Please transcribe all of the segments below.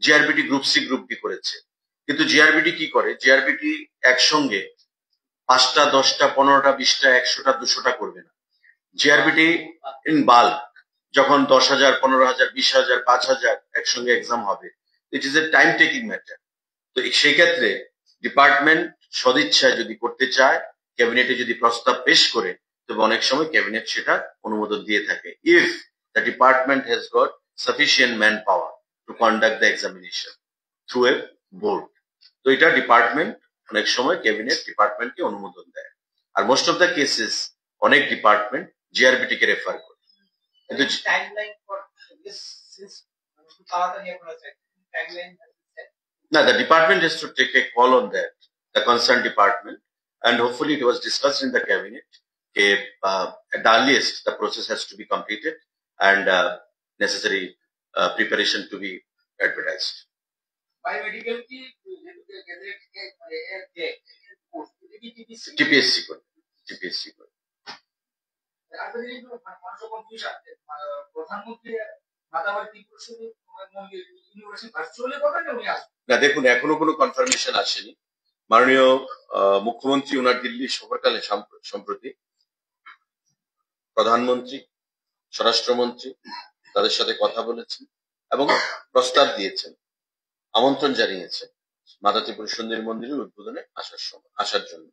GRBT group C group D করেছে, কিন্তু GRBT কি করে, জিআরবিটি একসঙ্গে 5টা 10টা 15টা 20টা 100টা 200টা করবে না। জিআরবিটি ইন বাল্ক যখন 10,000 15,000 20,000 5,000 একসঙ্গে এক্সাম হবে, it is a time taking matter. তো সেই ক্ষেত্রে ডিপার্টমেন্ট সদিচ্ছায় যদি করতে চায়, ক্যাবিনেটে যদি প্রস্তাব পেশ করে, তবে অনেক সময় ক্যাবিনেট সেটা অনুমোদন দিয়ে থাকে, if the department has got sufficient man power to conduct the examination through a board. তো এটা ডিপার্টমেন্ট অনেক সময় ক্যাবিনেট ডিপার্টমেন্টকে অনুমোদন দেয়। আর মোস্ট অফ দ্য কেসেস অনেক ডিপার্টমেন্ট জিআরবিটি কে রেফার করে। কিন্তু no, the department has to take a call on that, the concerned department, and hopefully it was discussed in the cabinet. At the earliest, the process has to be completed and necessary preparation to be advertised. TPSC code. না দেখুন, এখনো কোনো confirmation আসেনি। মাননীয় মুখ্যমন্ত্রী ওনার দিল্লি সফরকালে সম্প্রতি প্রধানমন্ত্রী, স্বরাষ্ট্রমন্ত্রী তাদের সাথে কথা বলেছেন এবং প্রস্তাব দিয়েছেন, আমন্ত্রণ জানিয়েছেন মাতা ত্রিপুরা সুন্দরী মন্দিরের উদ্বোধনে আসার জন্য।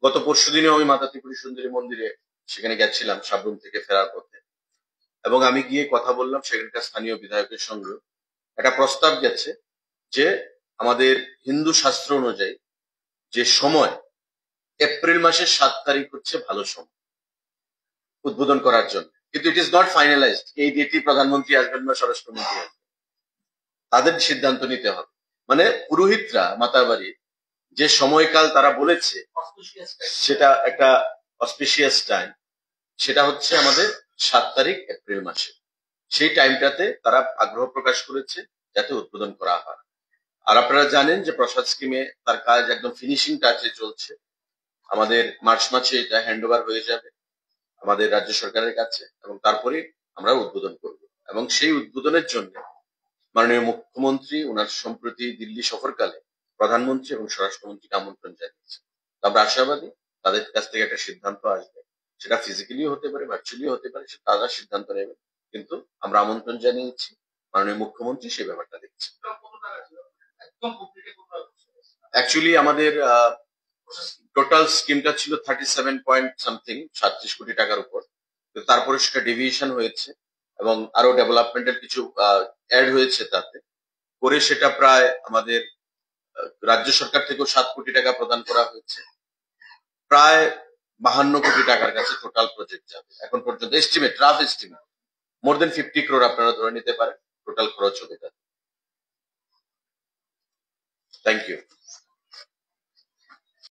গত পরশুদিনেও আমি মাতা ত্রিপুরা সুন্দরী মন্দিরে সেখানে গেছিলাম সাবরুম থেকে ফেরার পথে, এবং আমি গিয়ে কথা বললাম সেখানকার স্থানীয় বিধায়কের সঙ্গে। একটা প্রস্তাব গেছে যে আমাদের হিন্দু শাস্ত্র অনুযায়ী যে সময় এপ্রিল মাসের 7 তারিখ হচ্ছে ভালো সময় উদ্বোধন করার জন্য, কিন্তু ইট ইজ নট ফাইনালাইজড। এই ডেটই প্রধানমন্ত্রী আসবেন বা স্বরাষ্ট্রমন্ত্রী আসবেন, তাদের সিদ্ধান্ত নিতে হবে। মানে পুরোহিতরা মাতার বাড়ির যে সময়কাল তারা বলেছে সেটা একটা অসপিশিয়াস টাইম, সেটা হচ্ছে আমাদের 7 তারিখ এপ্রিল মাসে। সেই টাইমটাতে তারা আগ্রহ প্রকাশ করেছে যাতে উদ্বোধন করা হয়। আর আপনারা জানেন যে প্রসাদ স্কিমে তার কাজ একদম ফিনিশিং টাচে চলছে। আমাদের মার্চ মাসে এটা হ্যান্ড ওভার হয়ে যাবে আমাদের রাজ্য সরকারের কাছে, এবং তারপরে আমরা উদ্বোধন করব। এবং সেই উদ্বোধনের জন্য মাননীয় মুখ্যমন্ত্রী ওনার সম্প্রতি দিল্লি সফরকালে প্রধানমন্ত্রী এবং স্বরাষ্ট্রমন্ত্রীকে আমন্ত্রণ জানিয়েছেন। আমরা আশাবাদী তাদের কাছ থেকে একটা সিদ্ধান্ত আসবে, সেটা ফিজিক্যালিও হতে পারে, ভার্চুয়ালিও হতে পারে, সেটা তারা সিদ্ধান্ত নেবেন। কিন্তু আমরা আমন্ত্রণ জানিয়েছি, মাননীয় মুখ্যমন্ত্রী সেই ব্যাপারটা দেখছেন। অ্যাকচুয়ালি আমাদের টোটাল স্কিমটা ছিল 37 কোটি টাকার উপর, তারপরে সেটা ডেভিয়েশন হয়েছে এবং আরো ডেভেলপমেন্টের কিছু অ্যাড হয়েছে, তাতে করে সেটা প্রায় আমাদের রাজ্য সরকার থেকেও 7 কোটি টাকা প্রদান করা হয়েছে। প্রায় 52 কোটি টাকার কাছে টোটাল প্রজেক্ট যাবে এখন পর্যন্ত। Estimate, rough estimate more then 50 crore আপনারা ধরে নিতে পারেন টোটাল খরচ হবে। Thank you.